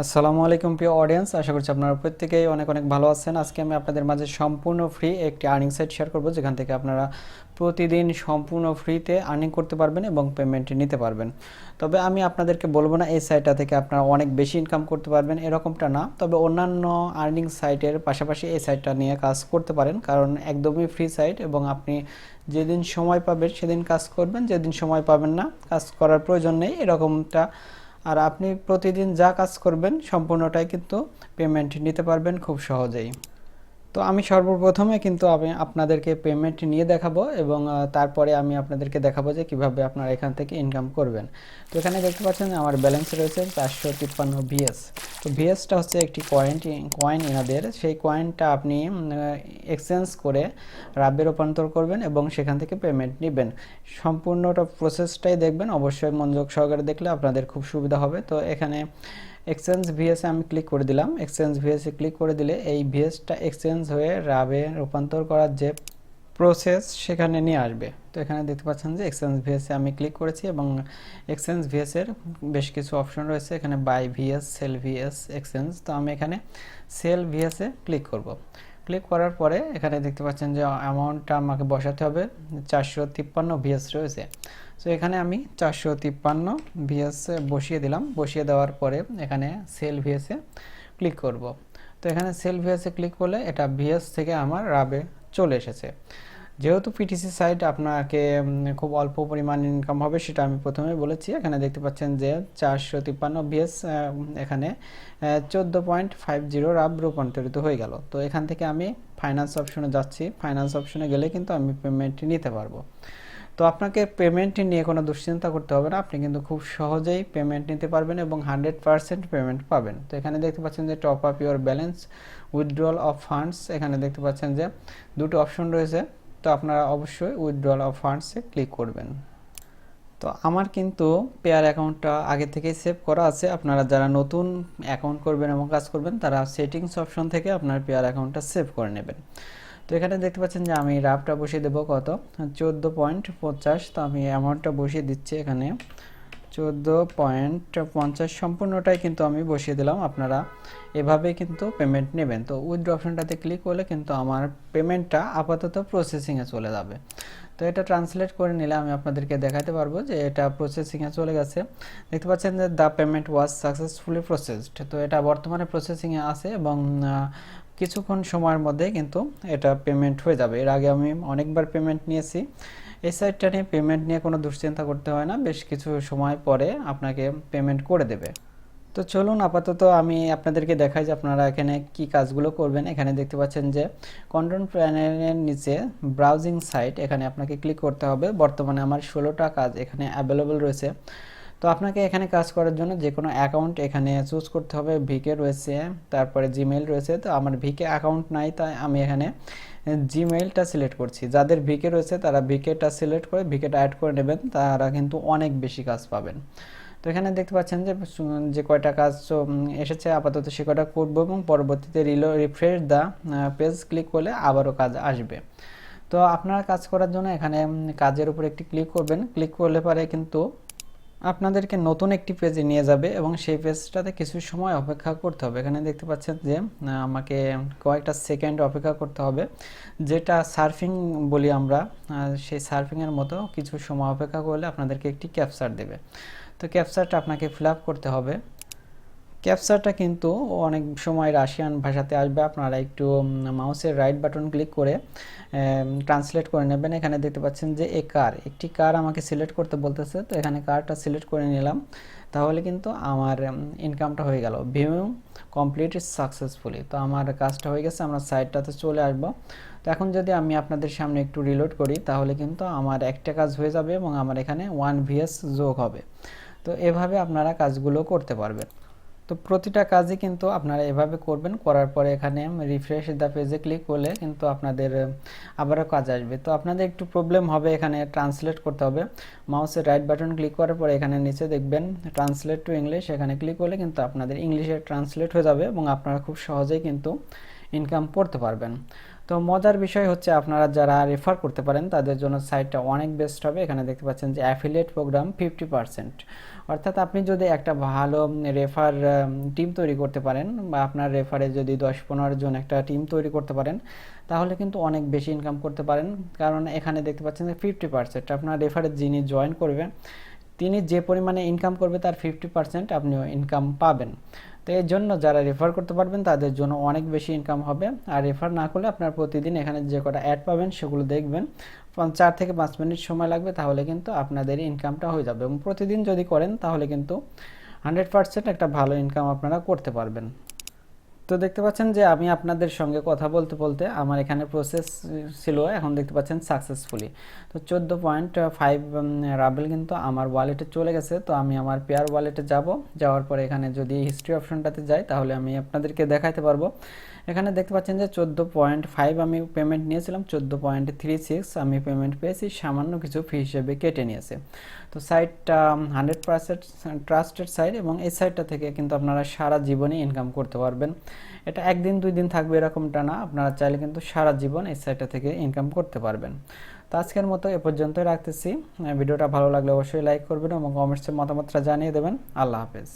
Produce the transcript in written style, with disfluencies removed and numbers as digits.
আসসালামু আলাইকুম প্রিয় অডিয়েন্স, আশা করছি আপনারা প্রত্যেকেই অনেক অনেক ভালো আছেন। আজকে আমি আপনাদের মাঝে সম্পূর্ণ ফ্রি একটি আর্নিং সাইট শেয়ার করব, যেখান থেকে আপনারা প্রতিদিন সম্পূর্ণ ফ্রিতে আর্নিং করতে পারবেন এবং পেমেন্ট নিতে পারবেন। তবে আমি আপনাদেরকে বলবো না এই সাইটটা থেকে আপনারা অনেক বেশি ইনকাম করতে পারবেন, এরকমটা না। তবে অন্যান্য আর্নিং সাইটের পাশাপাশি এই সাইটটা নিয়ে কাজ করতে পারেন, কারণ একদমই ফ্রি সাইট এবং আপনি যেদিন সময় পাবেন সেদিন কাজ করবেন, যেদিন সময় পাবেন না কাজ করার প্রয়োজন নেই, এরকমটা। আর আপনি প্রতিদিন যা কাজ করবেন সম্পূর্ণটাই কিন্তু পেমেন্ট নিতে পারবেন খুব সহজেই। তো আমি সর্বপ্রথমে কিন্তু আমি আপনাদেরকে পেমেন্ট নিয়ে দেখাবো এবং তারপরে আমি আপনাদেরকে দেখাবো যে কিভাবে আপনারা এখান থেকে ইনকাম করবেন। তো এখানে দেখতে পাচ্ছেন আমার ব্যালেন্স রয়েছে 453 ভিএস। তো ভিএসটা হচ্ছে একটি কয়েন এনাদের, সেই কয়েনটা আপনি এক্সচেঞ্জ করে রাবে রূপান্তর করবেন এবং সেখান থেকে পেমেন্ট নেবেন। সম্পূর্ণটা প্রসেসটাই দেখবেন, অবশ্যই মনোযোগ সহকারে দেখলে আপনাদের খুব সুবিধা হবে। তো এখানে এক্সচেঞ্জ ভিএসে আমি ক্লিক করে দিলাম। এক্সচেঞ্জ ভিএসে ক্লিক করে দিলে এই ভিএসটা এক্সচেঞ্জ হয়ে রাবে রূপান্তর করার যে প্রসেস সেখানে নিয়ে আসবে। তো এখানে দেখতে পাচ্ছেন যে এক্সচেঞ্জ ভিএসে আমি ক্লিক করেছি এবং এক্সচেঞ্জ ভিএসের বেশ কিছু অপশন রয়েছে এখানে, buy VS, sell VS, exchange. তো আমি এখানে সেল ভিএসে ক্লিক করব। ক্লিক করার পরে এখানে দেখতে পাচ্ছেন যে অ্যামাউন্টটা আমাকে বসাতে হবে, 453 ভিএস রয়েছে। সো এখানে আমি 453 ভিএস বসিয়ে দিলাম। বসিয়ে দেওয়ার পরে এখানে সেল ভিএসে ক্লিক করব। তো এখানে সেল ভিএসে ক্লিক করলে এটা ভিএস থেকে আমার রাবে চলে এসেছে। যেহেতু পিটিসি সাইট আপনাকে খুব অল্প পরিমাণ ইনকাম হবে সেটা আমি প্রথমেই বলেছি। এখানে দেখতে পাচ্ছেন যে 453 ভিএস এখানে 14.50 রাব রূপান্তরিত হয়ে গেল। তো এখান থেকে আমি ফাইন্যান্স অপশনে যাচ্ছি। ফাইন্যান্স অপশনে গেলে কিন্তু আমি পেমেন্টটি নিতে পারবো। তো আপনাকে পেমেন্ট নিয়ে কোনো দুশ্চিন্তা করতে হবে না, আপনি কিন্তু খুব সহজেই পেমেন্ট নিতে পারবেন এবং 100% পেমেন্ট পাবেন। তো এখানে দেখতে পাচ্ছেন যে top up your balance, withdrawal of funds. এখানে দেখতে পাচ্ছেন যে দুটো অপশন রয়েছে। তো আপনারা অবশ্যই উইথড্রল অফ ফান্ডসে ক্লিক করবেন। তো আমার কিন্তু পেয়ার অ্যাকাউন্টটা আগে থেকেই সেভ করা আছে। আপনারা যারা নতুন অ্যাকাউন্ট করবেন এবং কাজ করবেন তারা সেটিংস অপশন থেকে আপনার পেয়ার অ্যাকাউন্টটা সেভ করে নেবেন। তো এখানে দেখতে পাচ্ছেন যে আমি রাফটা বসিয়ে দেবো কত, 14.50। তো আমি অ্যামাউন্টটা বসিয়ে দিচ্ছি এখানে 14.50 সম্পূর্ণটাই কিন্তু আমি বসিয়ে দিলাম। আপনারা এভাবে কিন্তু পেমেন্ট নেবেন। তো উইথড্র অপশনটাতে ক্লিক করলে কিন্তু আমার পেমেন্টটা আপাতত প্রসেসিংয়ে চলে যাবে। তো এটা ট্রান্সলেট করে নিলে আমি আপনাদেরকে দেখাতে পারবো যে এটা প্রসেসিংয়ে চলে গেছে। দেখতে পাচ্ছেন যে the payment was successfully processed. তো এটা বর্তমানে প্রসেসিংয়ে আছে এবং কিছুক্ষণ সময়ের মধ্যে কিন্তু এটা পেমেন্ট হয়ে যাবে। এর আগে আমি অনেকবার পেমেন্ট নিয়েছি। এই সাইটটা নিয়ে পেমেন্ট নিয়ে কোনো দুশ্চিন্তা করতে হয় না, বেশ কিছু সময় পরে আপনাকে পেমেন্ট করে দেবে। তো চলুন আপাতত আমি আপনাদেরকে দেখাই যে আপনারা এখানে কি কাজগুলো করবেন। এখানে দেখতে পাচ্ছেন যে কন্ট্রোল প্যানেলের নিচে ব্রাউজিং সাইট, এখানে আপনাকে ক্লিক করতে হবে। বর্তমানে আমার 16টা কাজ এখানে অ্যাভেলেবল রয়েছে। তো আপনাকে এখানে কাজ করার জন্য যে কোনো অ্যাকাউন্ট এখানে চুজ করতে হবে। ভিকে রয়েছে, তারপরে জিমেইল রয়েছে। তো আমার ভিকে অ্যাকাউন্ট নাই, তাই আমি এখানে জিমেইলটা সিলেক্ট করছি। যাদের ভিকে রয়েছে তারা ভিকেটা সিলেক্ট করে ভিকেটা অ্যাড করে নেবেন, তারা কিন্তু অনেক বেশি কাজ পাবেন। তো এখানে দেখতে পাচ্ছেন যে যে কয়টা কাজ এসেছে আপাতত সে কয়টা করব এবং পরবর্তীতে রিফ্রেশ দ্য পেজ ক্লিক করলে আবারও কাজ আসবে। তো আপনারা কাজ করার জন্য এখানে কাজের উপর একটি ক্লিক করবেন। ক্লিক করলে পরে কিন্তু আপনাদেরকে নতুন একটি পেজে নিয়ে যাবে এবং সেই পেজটাতে কিছু সময় অপেক্ষা করতে হবে। এখানে দেখতে পাচ্ছেন যে আমাকে কয়েকটা সেকেন্ড অপেক্ষা করতে হবে, যেটা সার্ফিং বলি আমরা। সেই সার্ফিংয়ের মতো কিছু সময় অপেক্ষা করলে আপনাদেরকে একটি ক্যাপচার দেবে। তো ক্যাপচারটা আপনাকে ফিল আপ করতে হবে। ক্যাপচারটা কিন্তু অনেক সময় রাশিয়ান ভাষাতে আসবে। আপনারা একটু মাউসের রাইট বাটন ক্লিক করে ট্রান্সলেট করে নেবেন। এখানে দেখতে পাচ্ছেন যে একটি কার আমাকে সিলেক্ট করতে বলতেছে। তো এখানে কারটা সিলেক্ট করে নিলাম, তাহলে কিন্তু আমার ইনকামটা হয়ে গেল। View complete successfully. তো আমার কাজটা হয়ে গেছে, আমরা সাইটটাতে চলে আসব। তো এখন যদি আমি আপনাদের সামনে একটু রিলোড করি তাহলে কিন্তু আমার একটা কাজ হয়ে যাবে এবং আমার এখানে 1 ভিএস যোগ হবে। তো এভাবে আপনারা কাজগুলো করতে পারবেন। তো প্রতিটা কাজই কিন্তু আপনারা এভাবে করবেন। করার পরে এখানে রিফ্রেশ দ্য পেজে ক্লিক করলে কিন্তু আপনাদের আবারও কাজ আসবে। তো আপনাদের একটু প্রবলেম হবে, এখানে ট্রান্সলেট করতে হবে। মাউসের রাইট বাটন ক্লিক করার পরে এখানে নিচে দেখবেন ট্রান্সলেট টু ইংলিশ, এখানে ক্লিক করলে কিন্তু আপনাদের ইংলিশে ট্রান্সলেট হয়ে যাবে এবং আপনারা খুব সহজেই কিন্তু ইনকাম করতে পারবেন। তো মজার বিষয় হচ্ছে আপনারা যারা রেফার করতে পারেন তাদের জন্য সাইটটা অনেক বেস্ট হবে। এখানে দেখতে পাচ্ছেন যে অ্যাফিলিয়েট প্রোগ্রাম 50%, অর্থাৎ আপনি যদি একটা ভালো রেফার টিম তৈরি করতে পারেন, বা আপনার রেফারে যদি 10-15 জন একটা টিম তৈরি করতে পারেন, তাহলে কিন্তু অনেক বেশি ইনকাম করতে পারেন। কারণ এখানে দেখতে পাচ্ছেন যে 50% আপনার রেফারে যিনি জয়েন করবেন তিনি যে পরিমাণে ইনকাম করবে তার 50% আপনিও ইনকাম পাবেন। তো এর জন্য যারা রেফার করতে পারবেন তাদের জন্য অনেক বেশি ইনকাম হবে। আর রেফার না করলে আপনার প্রতিদিন এখানে যে কটা অ্যাড পাবেন সেগুলো দেখবেন, 4 থেকে 5 মিনিট সময় লাগবে, তাহলে কিন্তু আপনাদের ইনকামটা হয়ে যাবে। এবং প্রতিদিন যদি করেন তাহলে কিন্তু 100% একটা ভালো ইনকাম আপনারা করতে পারবেন। তো দেখতে পাচ্ছেন যে আমি আপনাদের সঙ্গে কথা বলতে বলতে আমার এখানে প্রসেস ছিল, এখন দেখতে পাচ্ছেন সাকসেসফুলি। তো 14.5 রাবেল কিন্তু আমার ওয়ালেটে চলে গেছে। তো আমি আমার পেয়ার ওয়ালেটে যাব, যাওয়ার পরে এখানে যদি হিস্ট্রি অপশনটাতে যাই তাহলে আমি আপনাদেরকে দেখাতে পারবো। এখানে দেখতে পাচ্ছেন যে 14.5 আমি পেমেন্ট নিয়েছিলাম, 14.36 আমি পেমেন্ট পেয়েছি, সামান্য কিছু ফি হিসেবে কেটে নিয়েছে। তো সাইটটা 100% ট্রাস্টেড সাইট, এবং এই সাইটটা থেকে কিন্তু আপনারা সারা জীবনে ইনকাম করতে পারবেন। এটা 1 দিন 2 দিন থাকবে এরকমটা না, আপনারা চাইলে কিন্তু সারা জীবন এই সাইটটা থেকে ইনকাম করতে পারবেন। তো আজকের মতো এ পর্যন্তই রাখতেছি। ভিডিওটা ভালো লাগলে অবশ্যই লাইক করবেন এবং কমেন্টসে মতামতটা জানিয়ে দেবেন। আল্লাহ হাফেজ।